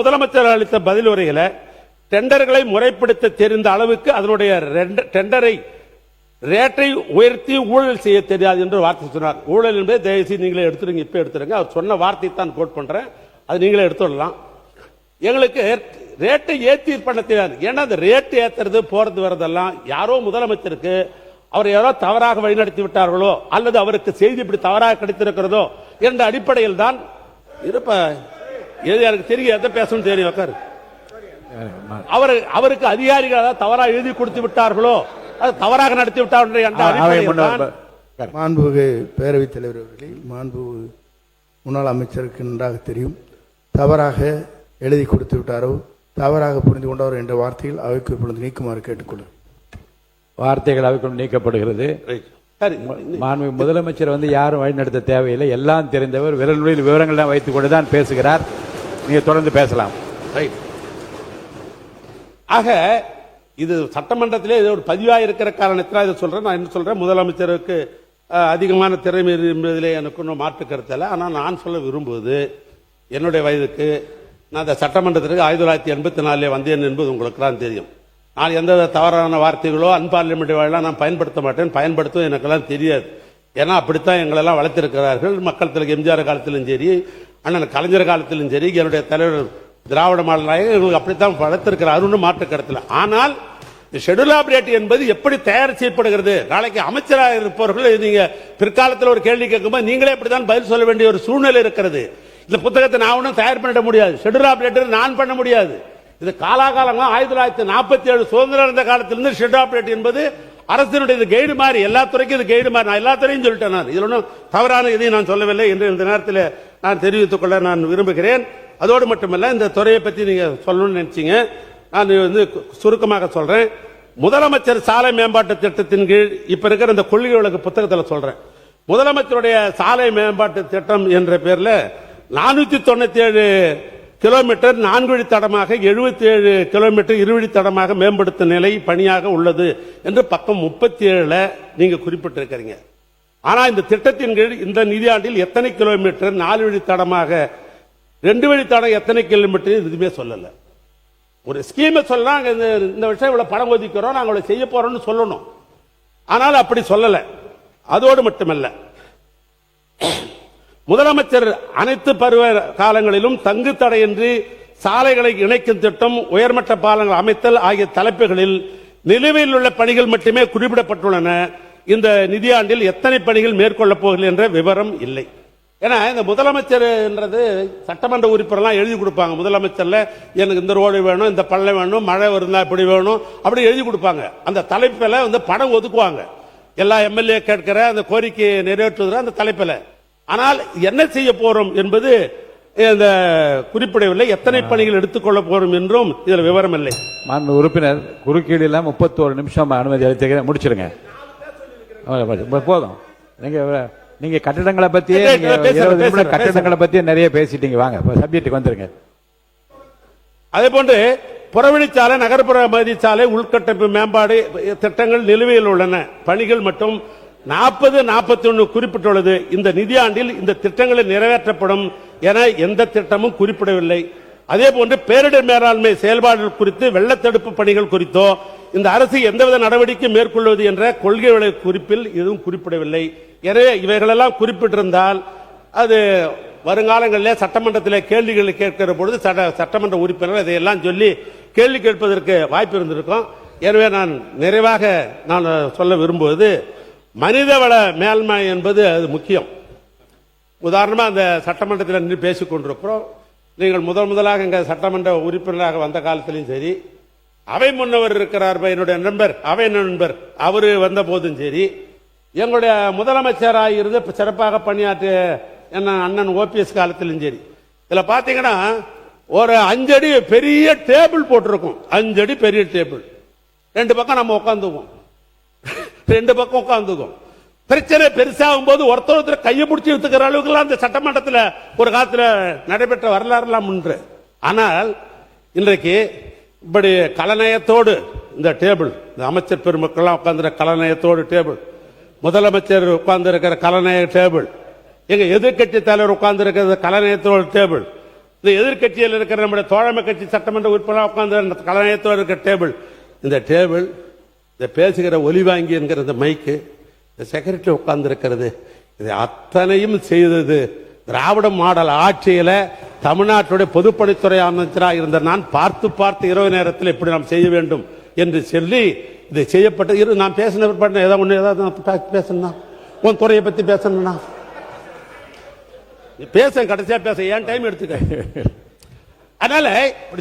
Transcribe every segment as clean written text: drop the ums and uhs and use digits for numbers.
முதலமைச்சர் அளித்த பதில் உரையில டெண்டர்களை முறைப்படுத்த தெரிந்த அளவுக்கு அதனுடைய டெண்டரை ரேட்டை உயர்த்தி ஊழல் செய்ய தெரியாது என்று வார்த்தை சொன்னார். ஊழல் என்பதை தயவுசெய்து நீங்களே எடுத்துருங்க, இப்ப எடுத்துருங்க. அவர் சொன்ன வார்த்தை தான் கோட் பண்றேன், அது நீங்களே எடுத்துடலாம். எங்களுக்கு ரேட்டை ஏற்றி பண்ண தெரியாது. ஏன்னா அந்த ரேட் ஏத்துறது போறது வரதெல்லாம் யாரோ முதலமைச்சருக்கு அவர் யாரோ தவறாக வழிநடத்தி விட்டார்களோ அல்லது அவருக்கு செய்தி இப்படி தவறாக கிடைத்திருக்கிறதோ என்ற அடிப்படையில் தான் இருப்ப. எனக்கு தெரியும் எதை பேசணும் தெரியும். அவருக்கு அதிகாரிகள் தவறாக எழுதி கொடுத்து விட்டார்களோ அது தவறாக நடத்தி விட்டார்கள். மாண்புமிகு பேரவைத் தலைவர் அவர்களே, மாண்புமிகு முன்னாள் அமைச்சருக்கு நன்றாக தெரியும். தவறாக எழுதி கொடுத்து விட்டாரோ தவறாக புரிந்து கொண்டாரோ என்ற வார்த்தைகள் அவைக்கு இப்பொழுது நீக்குமாறு கேட்டுக்கொள்ளும். வார்த்தைகள் அவைக்குள் நீக்கப்படுகிறது. மாண்புமிகு முதலமைச்சர் யாரும் வழிநடத்த தேவையில்லை, எல்லாம் தெரிந்தவர், விரல்களில் விவரங்கள் வைத்துக் கொண்டுதான் பேசுகிறார். நீங்க தொடர்ந்து பேசலாம். ஆக இது சட்டமன்றத்திலே இது ஒரு பதிவாக இருக்கிற காரணத்தில் இதை சொல்றேன். நான் என்ன சொல்றேன், முதலமைச்சருக்கு அதிகமான திறமை என்பதிலே எனக்கு ஒன்றும் மாற்று கருத்தல்ல. ஆனால் நான் சொல்ல விரும்புவது, என்னுடைய வயதுக்கு நான் இந்த சட்டமன்றத்திற்கு 1984 வந்தேன் என்பது உங்களுக்கு தான் தெரியும். நான் எந்த தவறான வார்த்தைகளோ அன்பார்லிமெண்ட் வாயிலாம் நான் பயன்படுத்த மாட்டேன், பயன்படுத்தும் எனக்கெல்லாம் தெரியாது. ஏன்னா அப்படித்தான் எங்களெல்லாம் வளர்த்திருக்கிறார்கள். மக்கள் தலைவர் எம்ஜிஆர் காலத்திலும் சரி, அண்ணன் கலைஞர் காலத்திலும் சரி, என்னுடைய தலைவர் திராவிட மாடல் நாயகர் எங்களுக்கு அப்படித்தான் வளர்த்திருக்கிறார், மாற்று கருத்தில். ஆனால் ஷெட்யூல் ஆஃப் ரேட் என்பது எப்படி தயார் செய்யப்படுகிறது, நாளைக்கு அமைச்சராக இருப்பவர்கள் நீங்க பிற்காலத்தில் ஒரு கேள்வி கேட்கும்போது நீங்களே இப்படித்தான் பதில் சொல்ல வேண்டிய ஒரு சூழ்நிலை இருக்கிறது. இந்த புத்தகத்தை நான் ஒன்றும் தயார் பண்ணிட முடியாது, ஷெட்யூல் ஆஃப் ரேட் நான் பண்ண முடியாது. இது காலாகாலமாக 1947 சுதந்திரம் இருந்த காலத்திலிருந்து ஷெட்யூல் ஆஃப் ரேட் என்பது அரசினுடைய கைடு மாதிரி, எல்லா துறைக்கும் இது கைடு மாதிரி. நான் எல்லா துறையும் சொல்லிட்டேன். நான் இதில் ஒன்றும் தவறான இதையும் நான் சொல்லவில்லை என்று இந்த நேரத்தில் நான் தெரிவித்துக் கொள்ள நான் விரும்புகிறேன். அதோடு மட்டுமல்ல, இந்த துறையை பற்றி நீங்க சொல்லணும்னு நினைச்சீங்க, நான் சுருக்கமாக சொல்றேன். முதலமைச்சர் சாலை மேம்பாட்டு திட்டத்தின் கீழ் இப்ப இருக்கிற இந்த கொள்கை விளக்கு புத்தகத்தில் சொல்றேன். முதலமைச்சருடைய சாலை மேம்பாட்டு திட்டம் என்ற பேர்ல 497 கிலோமீட்டர் 4 வழித்தடமாக 77 கிலோமீட்டர் 2 வழித்தடமாக மேம்படுத்தும் நிலை பணியாக உள்ளது என்று பக்கம் 37 நீங்க குறிப்பிட்டிருக்கிறீங்க. ஆனா இந்த திட்டத்தின் கீழ் இந்த நிதியாண்டில் எத்தனை கிலோமீட்டர் 4 வழித்தடமாக 2 வழித்தடம் எத்தனை கிலோமீட்டர் எதுவுமே சொல்லல. ஒரு ஸ்கீமை சொல்லலாம், இந்த விஷயம் இவ்வளவு பணம் ஒதுக்கிறோம், நாங்கள் செய்ய போறோம்னு சொல்லணும். ஆனால் அப்படி சொல்லல. அதோடு மட்டுமல்ல, முதலமைச்சர் அனைத்து பருவ காலங்களிலும் தங்கு தடையின்றி சாலைகளை இணைக்கும் திட்டம், உயர்மட்ட பாலங்கள் அமைத்தல் ஆகிய தலைப்புகளில் நிலுவையில் உள்ள பணிகள் மட்டுமே குறிப்பிடப்பட்டுள்ளன. இந்த நிதியாண்டில் எத்தனை பணிகள் மேற்கொள்ளப் போகிறது என்ற விவரம் இல்லை. ஏன்னா இந்த முதலமைச்சர் என்றது சட்டமன்ற உறுப்பினர்லாம் எழுதி கொடுப்பாங்க. முதலமைச்சர்ல எனக்கு இந்த ரோடு வேணும், இந்த பள்ளம் வேணும், மழை வருந்தா இப்படி வேணும், அப்படி எழுதி கொடுப்பாங்க. அந்த தலைப்பில் பணம் ஒதுக்குவாங்க. எல்லா எம்எல்ஏ கேட்கிற அந்த கோரிக்கையை நிறைவேற்றுகிற அந்த தலைப்பில். ஆனால் என்ன செய்ய போறோம் என்பது இந்த குறிப்பிடவில்லை. எத்தனை பணிகள் எடுத்துக்கொள்ள போறோம் என்றும் இதில் விவரம் இல்லை. உறுப்பினர் குறுக்கீடு 31 நிமிஷம் அனுமதி அளித்து முடிச்சிருங்க. போதும். நீங்க கட்டடங்களை பத்தியே கட்டடங்களை பத்தியே நிறைய பேசிட்டீங்க. வாங்க சப்ஜெக்ட்டுக்கு வந்துருங்க. அதே போன்று புறவழிச்சாலை, நகர்ப்புற பகுதிச்சாலை, உள்கட்டமைப்பு மேம்பாடு திட்டங்கள் நிலுவையில் உள்ளன. பணிகள் மட்டும் 40-41 குறிப்பிட்டுள்ளது. இந்த நிதியாண்டில் இந்த திட்டங்கள் நிறைவேற்றப்படும் என எந்த திட்டமும் குறிப்பிடவில்லை. அதே போன்று பேரிடர் மேலாண்மை செயல்பாடுகள் குறித்து, வெள்ளத்தடுப்பு பணிகள் குறித்தோ இந்த அரசு எந்தவித நடவடிக்கை மேற்கொள்வது என்ற கொள்கை குறிப்பில் எதுவும் குறிப்பிடவில்லை. எனவே இவைகளெல்லாம் குறிப்பிட்டிருந்தால் அது வருங்காலங்களில் சட்டமன்றத்தில் கேள்விகளை கேட்கிற பொழுது சட்டமன்ற உறுப்பினர் இதையெல்லாம் சொல்லி கேள்வி கேட்பதற்கு வாய்ப்பு இருந்திருக்கும். எனவே நான் நிறைவாக நான் சொல்ல விரும்புவது, மனிதவள மேல்மை என்பது அது முக்கியம். உதாரணமாக அந்த சட்டமன்றத்தில் நின்று பேசிக் கொண்டிருக்கிறோம். நீங்கள் முதலாக எங்க சட்டமன்ற உறுப்பினராக வந்த காலத்திலும் சரி, அவை முன்னவர் இருக்கிறார் என்னுடைய நண்பர், அவை நண்பர், அவரு வந்த போதும் சரி, எங்களுடைய முதலமைச்சராக இருந்து சிறப்பாக பணியாற்றிய என்ன அண்ணன் ஓபிஎஸ் காலத்திலும் சரி, இதுல பாத்தீங்கன்னா ஒரு 5 அடி பெரிய டேபிள் போட்டிருக்கும். 5 அடி பெரிய டேபிள், 2 பக்கம் நம்ம உட்காந்துக்குவோம், 2 பக்கம் உட்காந்துக்கும். பிரச்சனை பெருசாகும் போது ஒருத்தர் கையை பிடிச்சி எடுத்துக்கிற அளவுக்கு அந்த சட்டமன்றத்தில் ஒரு காலத்தில் நடைபெற்ற வரலாறுலாம் உண்டு. ஆனால் இன்றைக்கு இப்படி கலநயத்தோடு இந்த டேபிள், இந்த அமைச்சர் பெருமக்கள்லாம் உட்கார்ந்து கலநயத்தோடு டேபிள், முதலமைச்சர் உட்கார்ந்து இருக்கிற கலநய டேபிள், எங்க எதிர்கட்சி தலைவர் உட்கார்ந்து இருக்கிற கலநயத்தோடு டேபிள், இந்த எதிர்க்கட்சியில் இருக்கிற நம்முடைய தோழமை கட்சி சட்டமன்ற உறுப்பினர் உட்கார்ந்து கலைஞர் இருக்கிற டேபிள், இந்த டேபிள், இந்த பேசுகிற ஒலி வாங்கி என்கிற இந்த மைக்கு, இந்த செக்ரட்டரி உட்கார்ந்து இருக்கிறது, இதை அத்தனையும் செய்தது திராவிட மாடல் ஆட்சியில தமிழ்நாட்டுடைய பொதுப்பணித்துறை அமைச்சராக இருந்த நான் பார்த்து இரவு நேரத்தில் இப்படி நாம் செய்ய வேண்டும் என்று சொல்லி இதை செய்யப்பட்ட நான் பேசின ஏதாவது பேசணும்னா உன் துறையை பத்தி பேசணும்னா பேச கடைசியா பேச ஏன் டைம் எடுத்துக்க. அதனால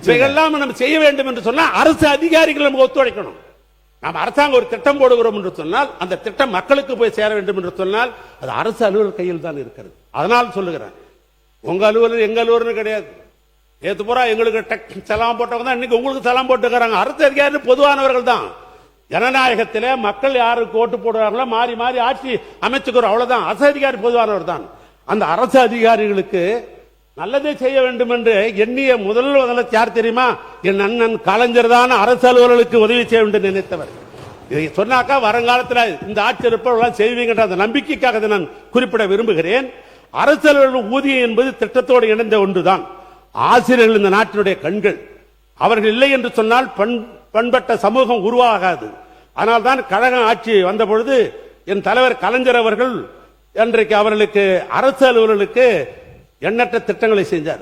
இவைகள்லாம் நம்ம செய்ய வேண்டும் என்று சொன்னா அரசு அதிகாரிகள் நமக்கு ஒத்துழைக்கணும். நாம் அரசாங்கம் ஒரு திட்டம் போடுகிறோம் என்று சொன்னால் அந்த திட்டம் மக்களுக்கு போய் சேர வேண்டும் என்று சொன்னால் அது அரசு அலுவலர் கையில் தான் இருக்கிறது. அதனால் சொல்லுகிறேன், உங்க அலுவலர் எங்க அலுவலர் கிடையாது. நேற்று பூரா எங்களுக்கு சலாம் போட்டவங்க தான் இன்னைக்கு உங்களுக்கு சலாம் போட்டுக்கிறாங்க. அரசு அதிகாரி பொதுவானவர்கள் தான். ஜனநாயகத்திலே மக்கள் யாருக்கு ஓட்டு போடுறாங்களோ மாறி மாறி ஆட்சி அமைச்சுக்கிறோம், அவ்வளவுதான். அரசு அதிகாரி பொதுவானவர் தான். அந்த அரசு அதிகாரிகளுக்கு நல்லதே செய்ய வேண்டும் என்று எண்ணிய முதல்ல யார் தெரியுமா? என் அண்ணன் கலைஞர் தான் அரசு அலுவலர்களுக்கு உதவி செய்ய வேண்டும் நினைத்தவர். இதை சொன்னாக்கா வருங்காலத்தில் இந்த ஆட்சி இருப்பவர்கள் செய்வீங்கன்ற அந்த நம்பிக்கைக்காக நான் குறிப்பிட விரும்புகிறேன். அரசு அலுவலர்கள் ஊதியம் என்பது திட்டத்தோடு இணைந்த ஒன்றுதான். ஆசிரியர்கள் இந்த நாட்டினுடைய கண்கள். அவர்கள் இல்லை என்று சொன்னால் பண்பட்ட சமூகம் உருவாகாது. ஆனால் தான் கழக ஆட்சி வந்த பொழுது என் தலைவர் கலைஞர் அவர்கள் இன்றைக்கு அவர்களுக்கு அரசு அலுவலர்களுக்கு எண்ணற்ற திட்டங்களை செஞ்சார்.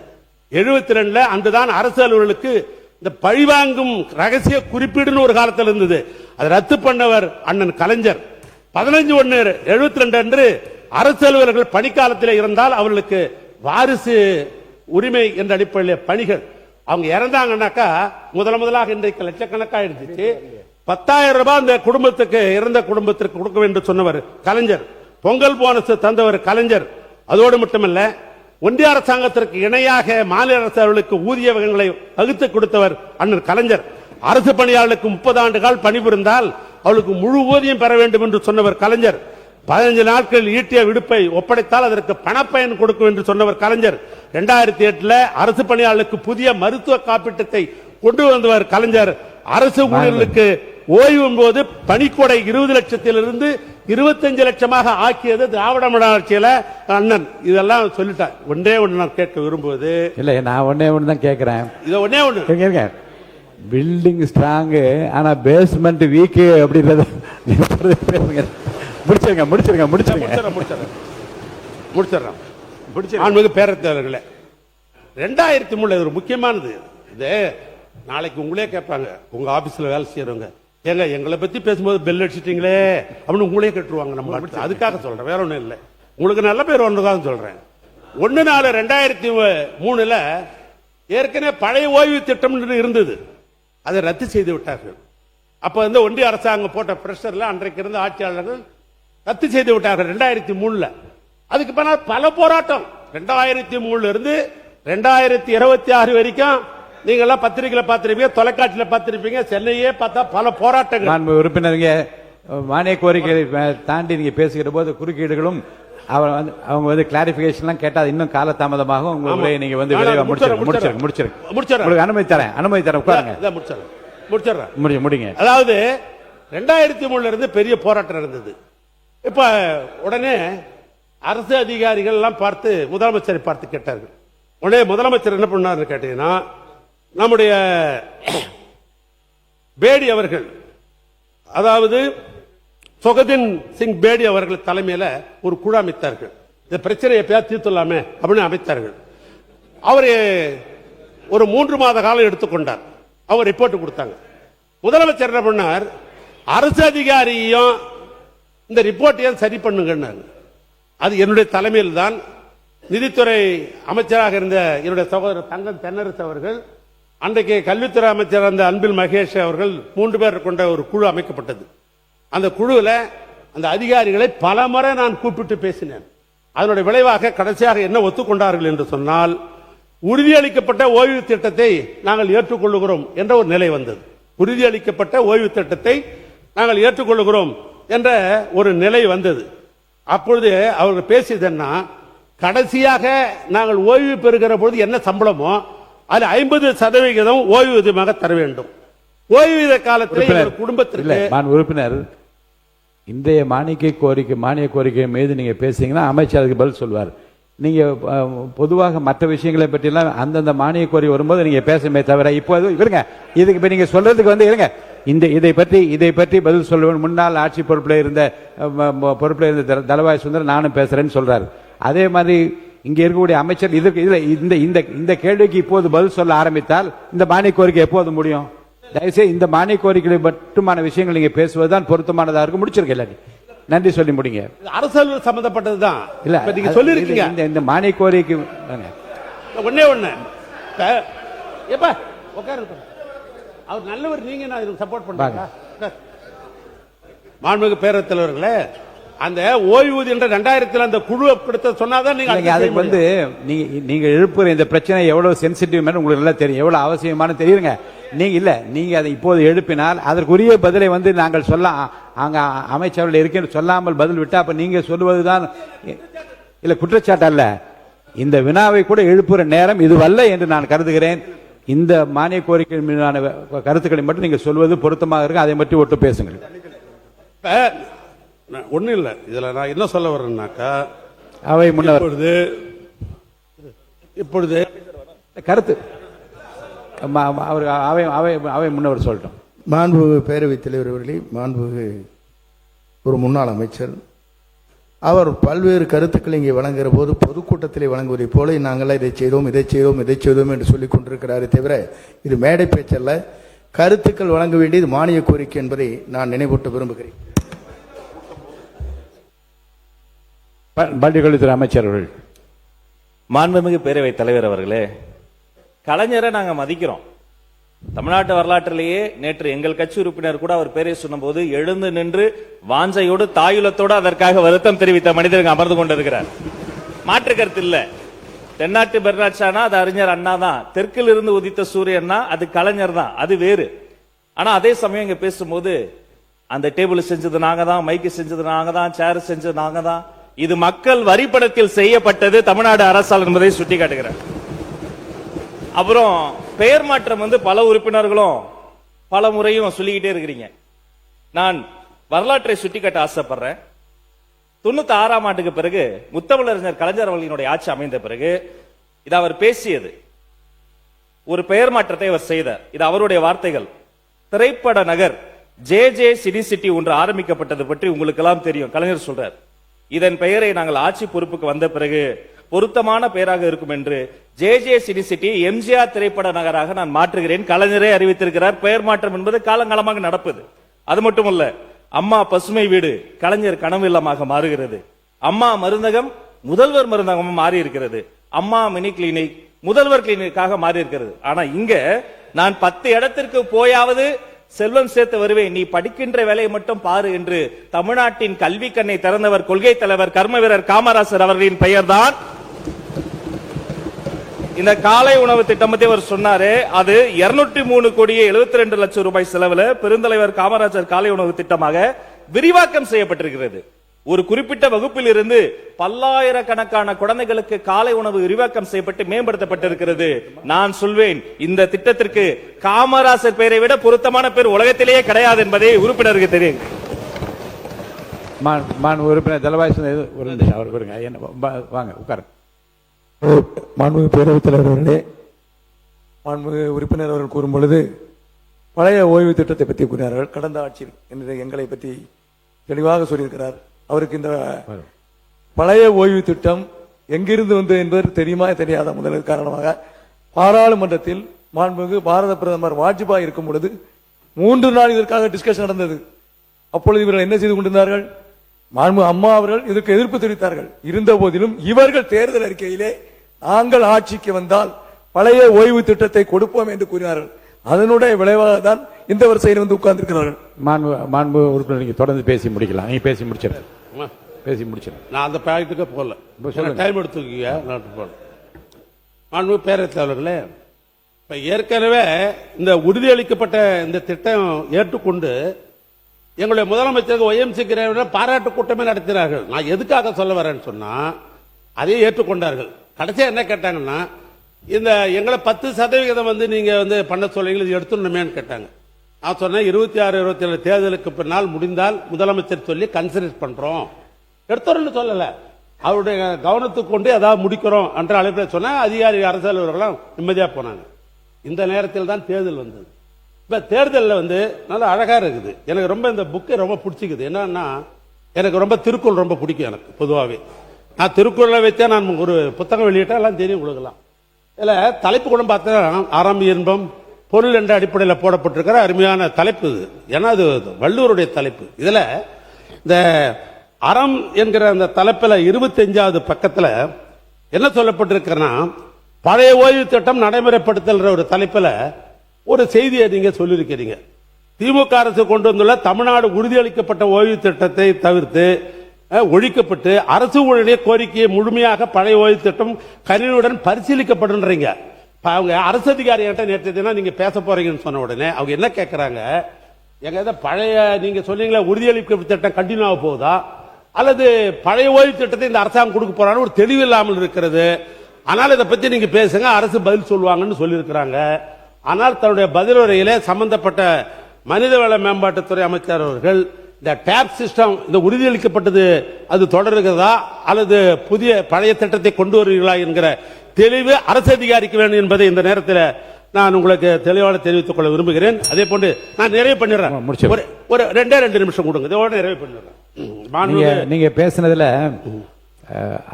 72 அன்றுதான் அரசு அலுவலர்களுக்கு இந்த பழிவாங்கும் ரகசிய குறிப்பீடுன்னு ஒரு காலத்தில் இருந்தது. அதை ரத்து பண்ணவர் அண்ணன் கலைஞர். 15/1/72 அன்று அரசு அலுவலர்கள் பணிக்காலத்தில் இருந்தால் அவர்களுக்கு வாரிசு உரிமை என்ற அடிப்படையில் பணிகள் அவங்க இறந்தாங்கன்னாக்கா முதலாக இன்றைக்கு லட்சக்கணக்காக இருந்துச்சு. 10,000 ரூபாய் அந்த குடும்பத்துக்கு இறந்த குடும்பத்திற்கு கொடுக்க வேண்டும் சொன்னவர் கலைஞர். பொங்கல் போனஸ் தந்தவர் கலைஞர். அதோடு மட்டுமல்ல, ஒன்றிய அரசாங்கத்திற்கு இணையாக மாநில அரசுகளுக்கு ஊதிய வகைகளை வகுத்து கொடுத்தவர் அண்ணன் கலைஞர். அரசு பணியாளர்களுக்கு 30 ஆண்டுகள் பணிபுரிந்தால் அவளுக்கு முழு ஊதியம் பெற வேண்டும் என்று சொன்னவர் கலைஞர். 15 நாட்கள் ஈட்டிய விடுப்பை ஒப்படைத்தால் அதற்கு பணப்பயன் கொடுக்கும் என்று சொன்னவர் கலைஞர். 2008 அரசு பணியாளர்களுக்கு புதிய மருத்துவ காப்பீட்டத்தை கொண்டு வந்தவர் கலைஞர். அரசு ஊழியர்களுக்கு ஓய்வு போது பணிக்கொடை 20 லட்சத்திலிருந்து 25 லட்சமாக ஆக்கியது திராவிட மாடல் ஆட்சியில அண்ணன். இதெல்லாம் சொல்லிட்டார். ஒன்றே ஒன்று நான் கேட்க விரும்புவது இல்ல, நான் ஒன்னே ஒன்று தான் கேட்கிறேன். இது ஒன்னே ஒன்று, பில்டிங் ஸ்ட்ராங் ஆனா பேஸ்மெண்ட் வீக் அப்படின்றது முடிச்சிருங்க. பேரத்தவர்களே, 2003 ஒரு முக்கியமானது. இது நாளைக்கு உங்களே கேட்பாங்க, உங்க ஆபீஸ்ல வேலை செய்யறவங்க, ஏங்க எங்களை பத்தி பேசும்போது பெல் அடிச்சிட்டீங்களே அப்படின்னு உங்களே கேட்டுருவாங்க. நம்ம அதுக்காக சொல்றேன், வேற ஒண்ணும் இல்லை. உங்களுக்கு நல்ல பேர் ஒன்றுதான் சொல்றேன். 1/4/2003 ஏற்கனவே பழைய ஓய்வு திட்டம் இருந்தது, அதை ரத்து செய்து விட்டார்கள். அப்ப வந்து ஒன்றிய அரசாங்கம் போட்ட பிரஷர்ல அன்றைக்கு இருந்த ஆட்சியாளர்கள் ரத்து செய்து விட்டார்கள் 2003. அதுக்கு பின்னால் பல போராட்டம். 2003 இருந்து 2026 வரைக்கும் நீங்க எல்லாம் பத்திரிகையில பார்த்திருப்பீங்க, தொலைக்காட்சியில பார்த்திருப்பீங்க, சென்னையே பார்த்தா பல போராட்டங்கள். உறுப்பினருங்க, மானிய கோரிக்கை தாண்டி நீங்க பேசுகிற போது குறுக்கீடுகளும் அவங்க வந்து கிளாரிபிகேஷன் கேட்டா இன்னும் காலதாமதமாகும். உங்களுடைய நீங்க வந்து விரைவா முடிச்சிருங்க. அனுமதி தரேன் உட்காருங்க. முடிங்க. அதாவது 2003 இருந்து பெரிய போராட்டம் நடந்தது. இப்ப உடனே அரசு அதிகாரிகள் எல்லாம் பார்த்து முதலமைச்சரை பார்த்து கேட்டார்கள். உடனே முதலமைச்சர் என்ன பண்ணாரு கேட்டீங்கன்னா, நம்முடைய பேடி அவர்கள், அதாவது சொகதின் சிங் பேடி அவர்கள் தலைமையில ஒரு குழு அமைத்தார்கள். இந்த பிரச்சனையை எப்பயாவது தீர்த்துலாமே அப்படின்னு அமைத்தார்கள். அவர் ஒரு 3 மாத காலம் எடுத்துக்கொண்டார். அவர் ரிப்போர்ட் கொடுத்தாங்க. முதலமைச்சர் என்ன பண்ணார், அரசு அதிகாரியும் இந்த ரிப்போர்ட்டையும் சரி பண்ணுங்க. அது என்னுடைய தலைமையில் தான் நிதித்துறை அமைச்சராக இருந்த என்னுடைய சகோதரர் தங்கம் தென்னரசு அவர்கள், அன்றைக்கு கல்வித்துறை அமைச்சர் அந்த அன்பில் மகேஷ் அவர்கள் 3 பேர் கொண்ட ஒரு குழு அமைக்கப்பட்டது. அந்த குழுவில் அந்த அதிகாரிகளை பல முறை நான் கூப்பிட்டு பேசினேன். அதனுடைய விளைவாக கடைசியாக என்ன ஒத்துக்கொண்டார்கள் என்று சொன்னால், உறுதியளிக்கப்பட்ட ஓய்வு திட்டத்தை நாங்கள் ஏற்றுக்கொள்ளுகிறோம் என்ற ஒரு நிலை வந்தது. உறுதியளிக்கப்பட்ட ஓய்வு திட்டத்தை நாங்கள் ஏற்றுக்கொள்ளுகிறோம் என்ற ஒரு நிலை வந்தது. அப்பொழுது அவர்கள் பேசியதுன்னா, கடைசியாக நாங்கள் ஓய்வு பெறுகிற பொழுது என்ன சம்பளமோ அது 50% ஓய்வூதியமாக தர வேண்டும். ஓய்வூதிய காலத்தில் குடும்பத்திற்கு உறுப்பினர் இன்றைய மானிய கோரிக்கை மீது நீங்க பேசுறீங்கன்னா அமைச்சர் அதுக்கு பதில் சொல்வார். நீங்க பொதுவாக மற்ற விஷயங்களை பற்றி எல்லாம் அந்தந்த மானிய கோரி வரும்போது நீங்க பேசணுமே தவிர இப்போது இருங்க, இதுக்கு இப்ப நீங்க சொல்றதுக்கு வந்து இருங்க, இதை பற்றி பதில் சொல்லுவேன். முன்னாள் ஆட்சி பொறுப்பில் இருந்த தளவாய் சுந்தரம் நானும் பேசுறேன்னு சொல்றாரு. அதே மாதிரி இங்க இருக்கக்கூடிய அமைச்சர் இந்த கேள்விக்கு இப்போது பதில் சொல்ல ஆரம்பித்தால் இந்த மானிய கோரிக்கை எப்போது முடியும்? தயவுசெய்து இந்த மானிய கோரிக்கை மட்டுமான விஷயங்கள் நீங்க பேசுவதுதான் பொருத்தமானதா இருக்கு. முடிச்சிருக்கேன், நன்றி சொல்லி முடிங்க. அரசு சம்பந்தப்பட்டதுதான் இல்ல, நீங்க சொல்லி இருக்கீங்க. இந்த மானிய கோரிக்கை ஒன்னே உட்காரு, அவர் நல்லவர், நீங்க நான் இதுக்கு சப்போர்ட் பண்றாங்க. மாண்புமிகு பேரவைத் தலைவர்களே, அந்த ஓய்வூதியம் என்ற 2000 அந்த குழு கொடுத்த சொன்னாதான் நீங்க அதுக்கு வந்து நீங்க எழுப்புற இந்த பிரச்சனை எவ்வளவு சென்சிட்டிவ் உங்களுக்கு நல்லா தெரியும், எவ்வளவு அவசியமான தெரியுங்க. நீங்க அதை இப்போது எழுப்பினால் அதற்குரிய பதிலை வந்து நாங்கள் சொல்ல அங்க அமைச்சர்கள் இருக்கேன்னு சொல்லாமல் பதில் விட்டா அப்ப நீங்க சொல்லுவதுதான் இல்ல குற்றச்சாட்டு அல்ல. இந்த வினாவை கூட எழுப்புற நேரம் இதுவல்ல என்று நான் கருதுகிறேன். இந்த மானிய கோரிக்கை மீதான கருத்துக்களை மட்டும் நீங்க சொல்வது பொருத்தமாக இருக்கு. அதை மட்டும் ஒட்டு பேசுங்கள். ஒன்னும் இல்ல, இதுல நான் என்ன சொல்ல வர்றேன்னாக்கா, அவை முன்னவர் இப்பொழுது கருத்து அவர் அவை முன்னவர் சொல்லட்டும். மாண்புமிகு பேரவைத் தலைவர் அவர்களே, மாண்புமிகு ஒரு முன்னாள் அமைச்சர், அவர் பல்வேறு கருத்துக்களை இங்கே வழங்குகிற போது பொதுக்கூட்டத்திலே வழங்குவதை போல நாங்களாம் இதை செய்தோம் என்று சொல்லிக் கொண்டிருக்கிறாரே தவிர இது மேடை பேச்சல்ல. கருத்துக்கள் வழங்க வேண்டியது மானிய கோரிக்கை என்பதை நான் நினைவூட்ட விரும்புகிறேன். பள்ளிக்கல்வித்துறை அமைச்சர் அவர்கள். மாண்புமிகு பேரவைத் தலைவர் அவர்களே, கலைஞரை நாங்க மதிக்கிறோம். தமிழ்நாட்டு வரலாற்றிலேயே நேற்று எங்கள் கட்சி உறுப்பினர் கூட அவர் பேரை சொன்னபோது எழுந்து நின்று வாஞ்சையோடு தாயுலத்தோடு அதற்காக வருத்தம் தெரிவித்த மனிதர் அமர்ந்து கொண்டிருக்கிறார். மாற்று கருத்து இல்ல. தென்னாட்டு பெர்னாட்சானா அது அறிஞர் அண்ணா தான், தெற்கில் இருந்து உதித்த சூரியன்னா அது கலைஞர் தான், அது வேறு. ஆனா அதே சமயம் இங்க பேசும்போது அந்த டேபிள் செஞ்சது நாங்க தான், மைக்கு செஞ்சது நாங்க தான், சேர் செஞ்சது நாங்க தான், இது மக்கள் வரிப்பணத்தில் செய்யப்பட்டது தமிழ்நாடு அரசால் என்பதை சுட்டி காட்டுகிறார். அப்புறம் பெயர் மாற்றம் வந்து பல உறுப்பினர்களும் பல முறையும் சொல்லிக்கிட்டே இருக்கிறீங்க. நான் வரலாற்றை சுட்டிக்காட்ட ஆசைப்படுறேன். 96ஆம் ஆண்டுக்கு பிறகு முத்தமிழறிஞர் கலைஞர் அவர்களினுடைய ஆட்சி அமைந்த பிறகு இது அவர் பேசியது. ஒரு பெயர் மாற்றத்தை அவர் செய்தார். இது அவருடைய வார்த்தைகள். திரைப்பட நகர் JJ சிட்டி சிட்டி ஒன்று ஆரம்பிக்கப்பட்டது பற்றி உங்களுக்கு எல்லாம் தெரியும். கலைஞர் சொல்றார், இதன் பெயரை நாங்கள் ஆட்சி பொறுப்புக்கு வந்த பிறகு பொருத்தமான பெயராக இருக்கும் என்று JJ சிட்டி சிட்டி எம்ஜிஆர் திரைப்பட நகராக நான் மாற்றுகிறேன். கலைஞரே அறிவித்திருக்கிறார். பெயர் மாற்றம் என்பது காலங்காலமாக நடப்பது. அது மட்டுமல்ல, அம்மா பசுமை வீடு கலைஞர் கனவு இல்லமாக மாறுகிறது. அம்மா மருந்தகம் முதல்வர் மருந்தகம் மாறி இருக்கிறது. அம்மா மினி கிளினிக் முதல்வர் கிளினிக்காக மாறி இருக்கிறது. ஆனா இங்க நான் 10 இடத்திற்கு போயாவது செல்வம் சேர்த்து வருவேன், நீ படிக்கின்ற வேலையை மட்டும் பாரு என்று தமிழ்நாட்டின் கல்வி கண்ணை திறந்தவர் கொள்கை தலைவர் கர்ம வீரர் காமராசர் அவர்களின் பெயர்தான். இந்த காலை உணவு திட்டம் பத்தி அவர் சொன்னாரு. அது 203 கோடியே 72 லட்சம் ரூபாய் செலவுல பெருந்தலைவர் காமராஜர் காலை உணவு திட்டமாக விரிவாக்கம் செய்யப்பட்டிருக்கிறது. ஒரு குறிப்பிட்ட வகுப்பில் இருந்து பல்லாயிரக்கணக்கான குழந்தைகளுக்கு காலை உணவு விரிவாக்கம் செய்யப்பட்டு மேம்படுத்தப்பட்டிருக்கிறது. நான் சொல்வேன், இந்த திட்டத்திற்கு காமராசர் பெயரை விட பொருத்தமான பேர் உலகத்திலேயே கிடையாது என்பதை உறுப்பினருக்கு தெரியும். உறுப்பினர் தளவாய் வாங்க உட்கார. மாண்புமிகு பேரவைத் தலைவர் அவர்களே, மாண்புமிகு உறுப்பினர் அவர்கள் கூறும் பொழுது பழைய ஓய்வு திட்டத்தை பற்றி கூறினார்கள். கடந்த ஆட்சியில் என்று எங்களை பற்றி தெளிவாக சொல்லியிருக்கிறார். அவருக்கு இந்த பழைய ஓய்வு திட்டம் எங்கிருந்து வந்தது என்பது தெரியுமா தெரியாத முதல் காரணமாக பாராளுமன்றத்தில் மாண்புமிகு பாரத பிரதமர் வாஜ்பாய் இருக்கும் பொழுது 3 நாள் இதற்காக டிஸ்கஷன் நடந்தது. அப்பொழுது இவர்கள் என்ன செய்து கொண்டிருந்தார்கள்? மாண்புமிகு அம்மா அவர்கள் இதற்கு எதிர்ப்பு தெரிவித்தார்கள். இருந்த போதிலும் இவர்கள் தேர்தல் அறிக்கையிலே நாங்கள் ஆட்சிக்கு வந்தால் பழைய ஓய்வு திட்டத்தை கொடுப்போம் என்று கூறினார்கள். அதனுடைய விளைவாக தான் இந்த வரிசையில் வந்து உட்கார்ந்திருக்கிறார்கள். மாண்பு உறுப்பினர், நீங்க தொடர்ந்து பேசி முடிக்கலாம். நீங்க பேசி முடிச்சிருக்கேன். நான் அந்த பாயிண்ட்டுக்கு போகல, டைம் எடுத்துக்கீங்க. மாண்பு பேரவைத் தலைவர்களே, இப்ப ஏற்கனவே இந்த உறுதியளிக்கப்பட்ட இந்த திட்டம் ஏற்றுக்கொண்டு எங்களுடைய முதலமைச்சருக்கு OMC பாராட்டு கூட்டமே நடத்தினார்கள். நான் எதுக்காக சொல்ல வரேன்னு சொன்னா, அதையே ஏற்றுக்கொண்டார்கள். கடைசியா என்ன கேட்டாங்கன்னா, இந்த எங்களை 10% வந்து நீங்க வந்து பண்ண சொல்றீங்க, இது எடுத்துடணுமேன்னு கேட்டாங்க. நான் சொன்னேன், 26, 27 தேர்தலுக்கு பின்னால் முடிந்தால் முதலமைச்சர் சொல்லி கன்சிடர் பண்றோம், எடுத்துறோம்னு சொல்லல. அவருடைய கவனத்துக்கு கொண்டு ஏதாவது முடிக்கிறோம் என்ற அழைப்பில் சொன்னா அதிகாரி அரசு அலுவலர்கள்லாம் நிம்மதியா போனாங்க. இந்த நேரத்தில் தான் தேர்தல் வந்தது. இப்ப தேர்தலில் நல்லா அழகா இருக்குது. எனக்கு ரொம்ப இந்த புக்கை ரொம்ப பிடிச்சிக்குது. என்னன்னா எனக்கு ரொம்ப திருக்குறள் ரொம்ப பிடிக்கும். எனக்கு பொதுவாகவே நான் திருக்குறளை வச்சா நான் ஒரு புத்தகம் வெளியிட்டா எல்லாம் தெரியும் உங்களுக்கெல்லாம். இதுல தலைப்பு கூட பார்த்தா அறம் இன்பம் பொருள் என்ற அடிப்படையில் போடப்பட்டிருக்கிற அருமையான தலைப்பு இது. ஏன்னா அது வள்ளுவருடைய தலைப்பு. இதுல இந்த அறம் என்கிற அந்த தலைப்பில் 25வது பக்கத்தில் என்ன சொல்லப்பட்டிருக்கிறன்னா, பழைய ஓய்வு திட்டம் நடைமுறைப்படுத்தல் ஒரு தலைப்பில் ஒரு செய்தியை நீங்க சொல்லியிருக்கிறீங்க. திமுக அரசு கொண்டு வந்துள்ள தமிழ்நாடு உறுதியளிக்கப்பட்ட ஓய்வு திட்டத்தை தவிர்த்து ஒழிக்கப்பட்டு அரசு ஊழிய கோரிக்கையை முழுமையாக பழைய ஓய்வு திட்டம் கனிவுடன் பரிசீலிக்கப்படுன்றீங்க. அவங்க அரசு அதிகாரி நேற்று நீங்க பேச போறீங்கன்னு சொன்ன உடனே அவங்க என்ன கேட்கிறாங்க, எங்க பழைய நீங்க சொன்னீங்களா உறுதியளிக்கப்பட்ட திட்டம் கண்டினியூ ஆக போகுதா அல்லது பழைய ஓய்வு திட்டத்தை இந்த அரசாங்கம் கொடுக்க போறான்னு ஒரு தெளிவு இல்லாமல் இருக்கிறது. ஆனால் இதை பத்தி நீங்க பேசுங்க, அரசு பதில் சொல்லுவாங்கன்னு சொல்லியிருக்கிறாங்க. ஆனால் தன்னுடைய பதிலுரையிலே சம்பந்தப்பட்ட மனிதவள மேம்பாட்டுத்துறை அமைச்சர் அவர்கள் இந்த டேப் சிஸ்டம் இந்த உறுதியளிக்கப்பட்டது அது தொடருகிறதா அல்லது புதிய பழைய திட்டத்தை கொண்டு வருவீர்களா என்கிற தெளிவு அரசு அதிகாரிக்கு வேண்டும் என்பதை இந்த நேரத்தில் நான் உங்களுக்கு தெளிவாக தெரிவித்துக் கொள்ள விரும்புகிறேன். அதே போன்று நான் நிறைவு பண்ணிடுறேன். ஒரு 2 நிமிஷம் கொடுங்க, இதோட நிறைவு பண்ணிடுறேன். நீங்க பேசினதுல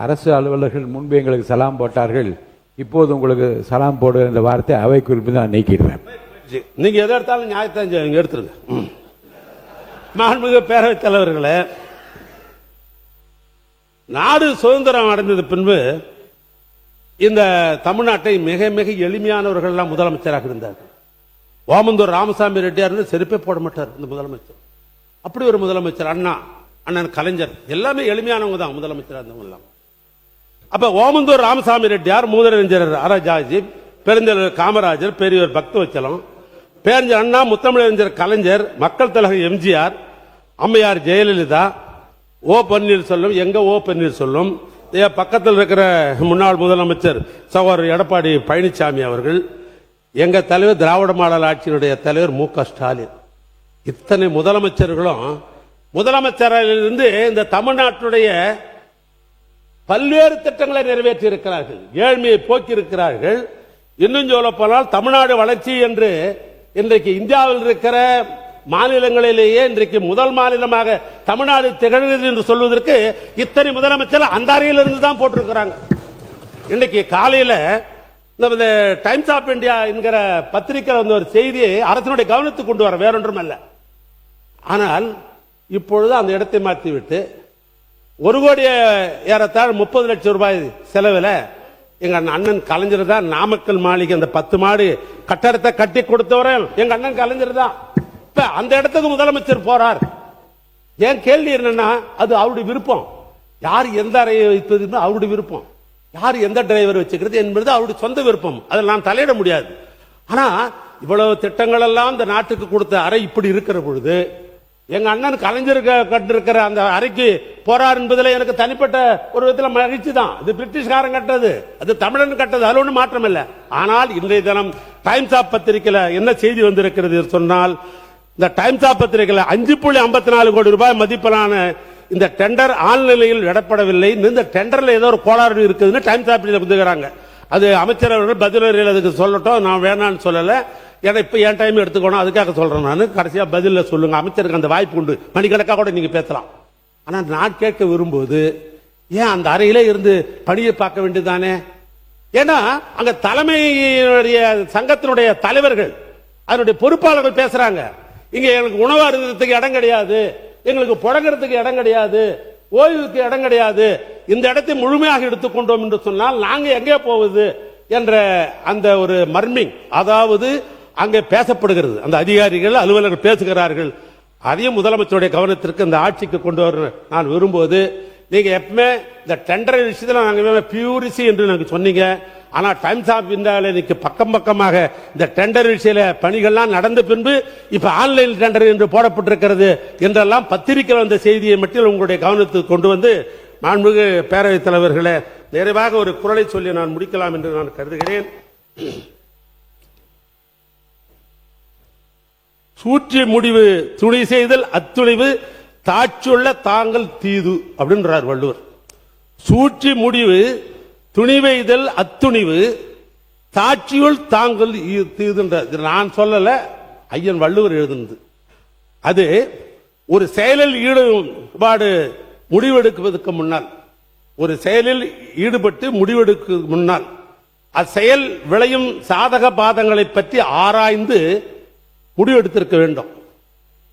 அரசு அலுவலர்கள் முன்பு எங்களுக்கு சலாம் போட்டார்கள், இப்போது உங்களுக்கு சலாம் போடு என்ற வார்த்தை அவை குறிப்பு நான் நீக்கிடுவேன். நீங்க எதை எடுத்தாலும் நியாயத்தை எடுத்துருங்க. மாண்புமிகு பேரவைத் தலைவர்களே, நாடு சுதந்திரம் அடைந்தது பின்பு இந்த தமிழ்நாட்டை மிக மிக எளிமையானவர்கள் எல்லாம் முதலமைச்சராக இருந்தார்கள். ஓமந்தூர் ராமசாமி ரெட்டியார் செருப்பே போட மாட்டார் இந்த முதலமைச்சர். அப்படி ஒரு முதலமைச்சர். அண்ணன் கலைஞர் எல்லாமே எளிமையானவங்க தான் முதலமைச்சராக இருந்தவங்க. அப்ப ஓமந்தூர் ராமசாமி ரெட்டியார், மூதறிஞர் ராஜாஜி, பெருந்தலைவர் காமராஜர், பெரியவர் பக்தவச்சலம், பேரறிஞர் அண்ணா, முத்தமிழறிஞர் கலைஞர், மக்கள் தலைவர் எம்ஜிஆர், அம்மையார் ஜெயலலிதா, ஓ பன்னீர்செல்வம், எங்க ஓ பன்னீர்செல்வம், பக்கத்தில் இருக்கிற முன்னாள் முதலமைச்சர் சகோதரர் எடப்பாடி பழனிசாமி அவர்கள், எங்க தலைவர் திராவிட மாடல் ஆட்சியினுடைய தலைவர் மு.க. ஸ்டாலின், இத்தனை முதலமைச்சர்களும் முதலமைச்சரிலிருந்து இந்த தமிழ்நாட்டுடைய பல்வேறு திட்டங்களை நிறைவேற்றி இருக்கிறார்கள், ஏழ்மையை போக்கி இருக்கிறார்கள். இன்னும் சொல்ல போனால் தமிழ்நாடு வளர்ச்சி என்று இன்றைக்கு இந்தியாவில் இருக்கிற மாநிலங்களிலேயே இன்றைக்கு முதல் மாநிலமாக தமிழ்நாடு திகழ்கிறது என்று சொல்வதற்கு இத்தனை முதலமைச்சர் அந்த அறையிலிருந்து தான் போட்டிருக்கிறாங்க. இன்னைக்கு காலையில இந்த டைம்ஸ் ஆஃப் இந்தியா என்கிற பத்திரிகையில் ஒரு செய்தியை அரசனுடைய கவனத்துக்கு கொண்டு வர வேறொன்றும் அல்ல. ஆனால் இப்பொழுது அந்த இடத்தை மாற்றிவிட்டு 1 கோடி ஏறத்தாழ 30 லட்சம் ரூபாய் செலவில் எங்க அண்ணன் கலைஞர் தான் நாமக்கல் மாளிகை அந்த 10 மாடி கட்டடத்தை கட்டி கொடுத்தவரே எங்க அண்ணன் கலைஞர் தான். இப்ப அந்த இடத்துக்கு முதலமைச்சர் போறார். என் கேள்வி என்னன்னா, அது அவருடைய விருப்பம். யார் எந்த அறையை வைப்பது அவருடைய விருப்பம், யார் எந்த டிரைவர் வச்சுக்கிறது என்பது அவருடைய சொந்த விருப்பம். அதில் நான் தலையிட முடியாது. ஆனா இவ்வளவு திட்டங்கள் எல்லாம் இந்த நாட்டுக்கு கொடுத்த அறை இப்படி இருக்கிற பொழுது எங்க அண்ணன் கலைஞர் கட்டிருக்கிற அந்த அறைக்கு போறார் என்பதில் எனக்கு தனிப்பட்ட ஒரு விதத்தில் மகிழ்ச்சி தான். அது பிரிட்டிஷ்காரன் கட்டது, அது தமிழன் கட்டது, அது ஒன்றும் மாற்றம் இல்லை. ஆனால் இன்றைய தினம் டைம்ஸ் ஆஃப் பத்திரிகையில் என்ன செய்தி வந்திருக்கிறது சொன்னால், இந்த டைம்ஸ் ஆஃப் பத்திரிகையில் 5.54 கோடி ரூபாய் மதிப்பிலான இந்த டெண்டர் ஆன்லைனில் விடப்படவில்லை, இந்த டெண்டர்ல ஏதோ ஒரு கோளாறு இருக்குதுன்னு டைம்ஸ் ஆஃப் கொடுத்துக்கிறாங்க. அது அமைச்சர் அவர்கள் பதில் அதுக்கு சொல்லட்டும், நான் வேணான்னு சொல்லல. ஏன்னா இப்ப என் டைம் எடுத்துக்கணும், அதுக்காக சொல்றேன். நான் கடைசியா பதில சொல்லுங்க, அமைச்சருக்கு அந்த வாய்ப்பு உண்டு, மணிக்கணக்காக கூட நீங்க பேசலாம். ஆனா நான் கேட்க விரும்புவது, ஏன் அந்த அறையிலே இருந்து பணியை பார்க்க வேண்டியதானே? ஏன்னா அங்க தலைமையுடைய சங்கத்தினுடைய தலைவர்கள் அதனுடைய பொறுப்பாளர்கள் பேசுறாங்க, இங்க எங்களுக்கு உணவு அருந்ததுக்கு இடம் கிடையாது, எங்களுக்கு புழங்குறதுக்கு இடம் கிடையாது, ஓய்வுக்கு இடம் கிடையாது, இந்த இடத்தை முழுமையாக எடுத்துக்கொண்டோம் என்று சொன்னால் நாங்க எங்கே போவது என்ற அந்த ஒரு மர்மிங், அதாவது அங்கே பேசப்படுகிறது, அந்த அதிகாரிகள் அலுவலர்கள் பேசுகிறார்கள். அதையும் முதலமைச்சருடைய கவனத்திற்கு இந்த ஆட்சிக்கு கொண்டு வர நான் விரும்புவது, நீங்க எப்பவுமே இந்த டெண்டர் விஷயத்தில் நாங்கள் பியூரிசி என்று நாங்க சொன்னீங்க. ஆனா டைம்ஸ் ஆஃப் இந்தியாவில் இன்னைக்கு பக்கம் பக்கமாக இந்த டெண்டர் விஷய பணிகள்லாம் நடந்த பின்பு இப்ப ஆன்லைன் டெண்டர் என்று போடப்பட்டிருக்கிறது என்றெல்லாம் பத்திரிகையில் வந்த செய்தியை மட்டும் உங்களுடைய கவனத்துக்கு கொண்டு வந்து, மாண்புமிகு பேரவைத் தலைவர்களே, நிறைவாக ஒரு குரலை சொல்லி நான் முடிக்கலாம் என்று நான் கருதுகிறேன். சூற்றி முடிவு துணை செய்தல் அத்துணிவு தாட்சுள்ள தாங்கள் தீது அப்படின்றார் வள்ளுவர். சூழ்ச்சி முடிவு துணிவைதல் அத்துணிவு சாட்சியுள் தாங்கள் தீதுன்ற நான் சொல்லல, ஐயன் வள்ளுவர் எழுதுனது. அது ஒரு செயலில் ஈடுபாடு முடிவெடுப்பதற்கு முன்னால், ஒரு செயலில் ஈடுபட்டு முடிவெடுக்க முன்னால் அச்செயல் விளையும் சாதக பாதங்களை பற்றி ஆராய்ந்து முடிவெடுத்திருக்க வேண்டும்.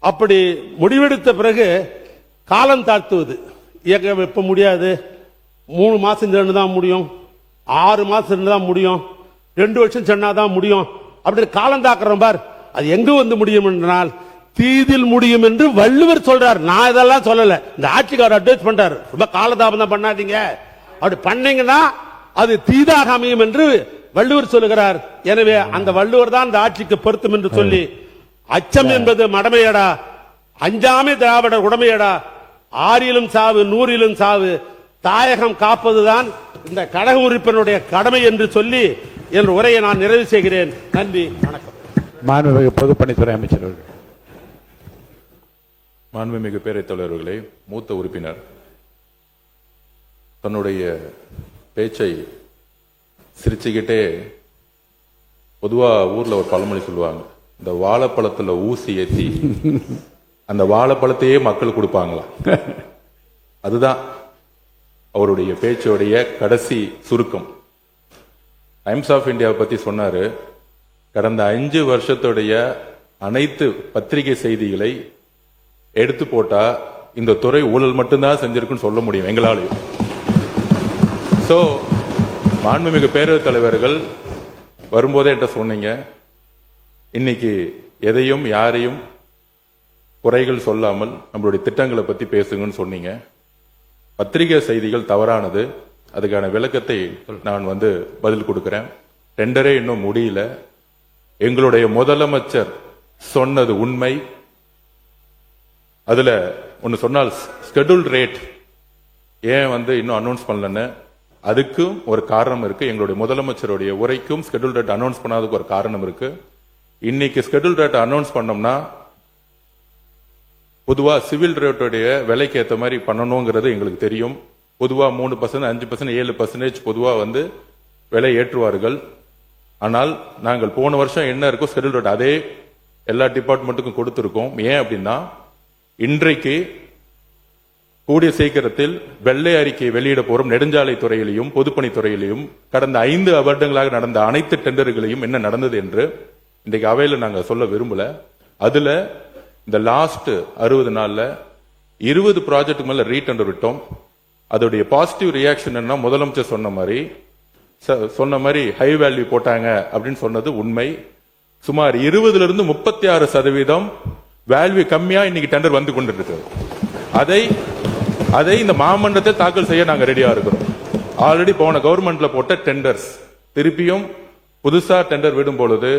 அப்படி முடிவெடுத்த பிறகு காலம் தாழ்த்துவது இயக்க வைப்ப முடியாது. 3 மாசம் சென்று தான் முடியும், 6 மாசம் சென்று தான் முடியும், 2 வருஷம் சென்னாதான் முடியும் அப்படி காலம் தாக்குறோம் பார். அது எங்க வந்து முடியும் என்றால் தீதில் முடியும் என்று வள்ளுவர் சொல்றார். நான் இதெல்லாம் சொல்லல, இந்த ஆட்சிக்காரர் அட்வைஸ் பண்றாரு, ரொம்ப காலதாபம் பண்ணாதீங்க, அப்படி பண்ணீங்கன்னா அது தீதாக அமையும் என்று வள்ளுவர் சொல்லுகிறார். எனவே அந்த வள்ளுவர் தான் இந்த ஆட்சிக்கு பொருத்தம் என்று சொல்லி, அச்சம் என்பது மடமையடா, அஞ்சாமை திராவிடர் உடமையடா, 6லும் சாவு 100லும் சாவு, தாயகம் காப்பதுதான் இந்த கழக உறுப்பினருடைய கடமை என்று சொல்லி என் உரையை நான் நிறைவு செய்கிறேன். நன்றி, வணக்கம். மாண்புமிகு பொதுப்பணித்துறை அமைச்சர் அவர்கள். மாண்புமிகு பேரவைத் தலைவர்களே, மூத்த உறுப்பினர் தன்னுடைய பேச்சை சிரிச்சுக்கிட்டே, பொதுவா ஊர்ல ஒரு பழமொழி சொல்லுவாங்க, இந்த வாழைப்பழத்துல ஊசி ஏத்தி அந்த வாழைப்பழத்தையே மக்கள் கொடுப்பாங்களா, அதுதான் அவருடைய பேச்சோடைய கடைசி சுருக்கம். டைம்ஸ் ஆஃப் இந்தியாவை பத்தி சொன்னாரு. கடந்த 5 வருஷத்துடைய அனைத்து பத்திரிகை செய்திகளை எடுத்து போட்டா இந்த துறை ஊழல் மட்டும்தான் செஞ்சிருக்குன்னு சொல்ல முடியும் எங்களாலையும். சோ மாண்புமிகு பேரவைத் தலைவர்கள் வரும்போதே என்கிட்ட சொன்னீங்க, இன்னைக்கு எதையும் யாரையும் குறைகள் சொல்லாமல் நம்மளுடைய திட்டங்களை பத்தி பேசுங்கன்னு சொன்னீங்க. பத்திரிகை செய்திகள் தவறானது, அதுக்கான விளக்கத்தை நான் பதில் கொடுக்கிறேன். டெண்டரே இன்னும் முடியல. எங்களுடைய முதலமைச்சர் சொன்னது உண்மை. அதுல ஒன்னு சொன்னால் ஸ்கெடியூல் ரேட் ஏன் இன்னும் அனௌன்ஸ் பண்ணலன்னு, அதுக்கும் ஒரு காரணம் இருக்கு. எங்களுடைய முதலமைச்சருடைய உரைக்கும் ஸ்கெடியூல் ரேட் அனௌன்ஸ் பண்ணாததுக்கு ஒரு காரணம் இருக்கு. இன்னைக்கு ஸ்கெடியூல் ரேட் அனௌன்ஸ் பண்ணோம்னா பொதுவா சிவில் ரேட்டுடைய விலைக்கு ஏற்ற மாதிரி பண்ணணுங்கிறது எங்களுக்கு தெரியும். பொதுவா 3%, 5%, 7% பொதுவா விலை ஏற்றுவார்கள். ஆனால் நாங்கள் போன வருஷம் என்ன இருக்கோ ஸ்கெடியூல் ரேட் அதே எல்லா டிபார்ட்மெண்ட்டுக்கும் கொடுத்திருக்கோம். ஏன் அப்படின்னா, இன்றைக்கு கூடிய சீக்கிரத்தில் வெள்ளை அறிக்கை வெளியிட போறோம். நெடுஞ்சாலை துறையிலையும் பொதுப்பணித்துறையிலையும் கடந்த 5 வருடங்களாக நடந்த அனைத்து டெண்டர்களையும் என்ன நடந்தது என்று இன்றைக்கு அவையில நாங்க சொல்ல விரும்பல. அதுல இந்த லாஸ்ட் 60 நாள்ல 20 ப்ராஜெக்ட் மேல ரீடெண்டர் விட்டோம். அதோடைய பாசிட்டிவ் ரியாக்ஷன் என்ன, முதலமைச்சர் சொன்ன மாதிரி ஹை வேல்யூ போட்டாங்க அப்படின்னு சொன்னது உண்மை. சுமார் 20லிருந்து 36% வேல்யூ கம்மியா இன்னைக்கு டெண்டர் வந்து கொண்டிருக்கு. அதை இந்த மாமன்றத்தை தாக்கல் செய்ய நாங்க ரெடியா இருக்கிறோம். ஆல்ரெடி போன கவர்மெண்ட்ல போட்ட டெண்டர்ஸ் திருப்பியும் புதுசா டெண்டர் விடும் பொழுது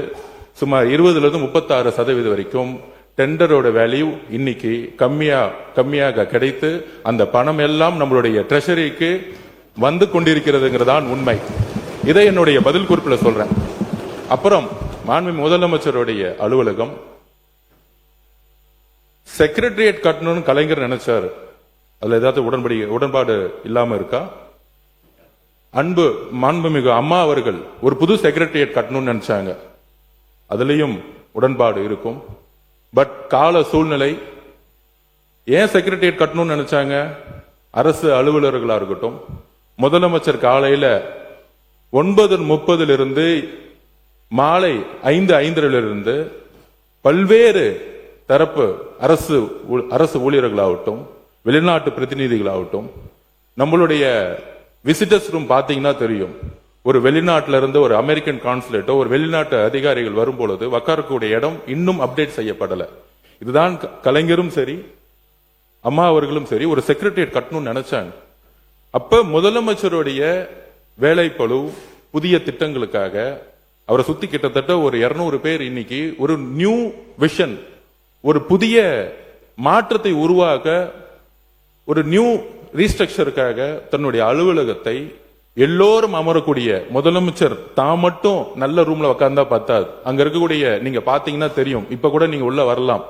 சுமார் 20லிருந்து 36% வரைக்கும் டெண்டரோட வேல்யூ இன்னைக்கு கம்மியாக கிடைத்து அந்த பணம் எல்லாம் நம்மளுடைய ட்ரெஷரிக்கு வந்து கொண்டிருக்கிறதுங்கிறதான் உண்மை. இதை என்னுடைய பதில் குறிப்பில் சொல்றேன். அப்புறம் மாண்புமிகு முதலமைச்சருடைய அலுவலகம் செக்ரட்டரியேட் கட்டணும்னு கலைஞர் நினைச்சாரு. அதுல ஏதாவது உடன்பாடு இல்லாம இருக்கா? மாண்புமிகு அம்மா அவர்கள் ஒரு புது செக்ரட்டரியேட் கட்டணும்னு நினைச்சாங்க, அதுலயும் உடன்பாடு இருக்கும். பட் கால சூழ்நிலை, ஏன் செக்ரட்டரியேட் கட்டணும்னு நினைச்சாங்க? அரசு அலுவலர்களா இருக்கட்டும், முதலமைச்சர் காலையில 9:30 மாலை 5:05 பல்வேறு தரப்பு அரசு ஊழியர்களாகட்டும், வெளிநாட்டு பிரதிநிதிகளாகட்டும், நம்மளுடைய விசிட்டர்ஸ் ரூம் பாத்தீங்கன்னா தெரியும். ஒரு வெளிநாட்டில இருந்து ஒரு அமெரிக்கன் கான்சுலேட்டோ ஒரு வெளிநாட்டு அதிகாரிகள் வரும்பொழுது உட்காரக்கூடிய இடம் இன்னும் அப்டேட் செய்யப்படல. இதுதான் கலைஞரும் சரி அம்மா அவர்களும் சரி ஒரு செக்ரட்டரியேட் கட்டணும்னு நினைச்சாங்க. அப்ப முதலமைச்சருடைய வேலைப்பளு புதிய திட்டங்களுக்காக அவரை சுத்தி கிட்டத்தட்ட ஒரு 200 பேர் இன்னைக்கு ஒரு நியூ விஷன், ஒரு புதிய மாற்றத்தை உருவாக்க, ஒரு நியூ ரீஸ்ட்ரக்சருக்காக தன்னுடைய அலுவலகத்தை எல்லோரும் அமரக்கூடிய, முதலமைச்சர் தான் மட்டும் நல்ல ரூம்ல உட்கார்ந்தா பார்த்தாது, அங்க இருக்கக்கூடிய நீங்க பாத்தீங்கன்னா தெரியும். இப்ப கூட நீங்க உள்ள வரலாம்.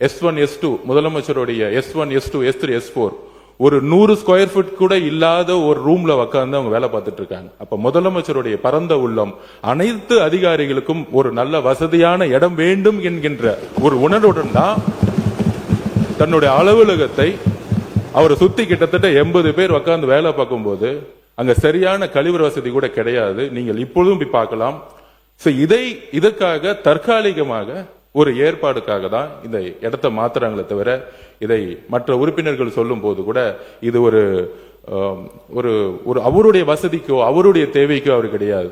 S1 S2 முதலமைச்சருடைய S1 S2 S3 S4 ஒரு 100 ஸ்கொயர் ஃபீட் கூட இல்லாத ஒரு ரூம்ல உட்கார்ந்து அவங்க வேலை பார்த்துட்டு இருக்காங்க. அப்ப முதலமைச்சருடைய பரந்த உள்ளம் அனைத்து அதிகாரிகளுக்கும் ஒரு நல்ல வசதியான இடம் வேண்டும் என்கின்ற ஒரு உணர்வுடன் தான் தன்னுடைய அலுவலகத்தை அவரை சுத்தி கிட்டத்தட்ட 80 பேர் உட்கார்ந்து வேலை பார்க்கும்போது அங்க சரியான கழிவறை வசதி கூட கிடையாது. நீங்கள் இப்பொழுதும் போய் பார்க்கலாம். இதற்காக தற்காலிகமாக ஒரு ஏற்பாடுக்காக தான் இந்த இடத்தை மாத்துறாங்களே தவிர இதை மற்ற உறுப்பினர்கள் சொல்லும் போது கூட இது ஒரு ஒரு அவருடைய வசதிக்கோ அவருடைய தேவைக்கோ அவர் கிடையாது.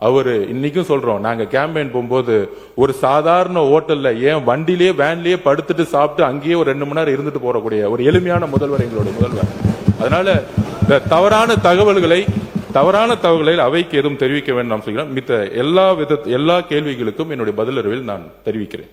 அவரு இன்னைக்கும் சொல்றோம், நாங்க கேம்பெயின் போகும்போது ஒரு சாதாரண ஹோட்டல்ல ஏன் வண்டிலேயே வேன்லயே படுத்துட்டு சாப்பிட்டு அங்கேயே ஒரு 2 மணி நேரம் இருந்துட்டு போறக்கூடிய ஒரு எளிமையான முதல்வர் எங்களுடைய முதல்வர். அதனால இந்த தவறான தகவல்களை அவைக்கு எதுவும் தெரிவிக்க வேண்டும் நாம் சொல்கிறோம். மித்த எல்லா கேள்விகளுக்கும் என்னுடைய பதிலறிவில் நான் தெரிவிக்கிறேன்.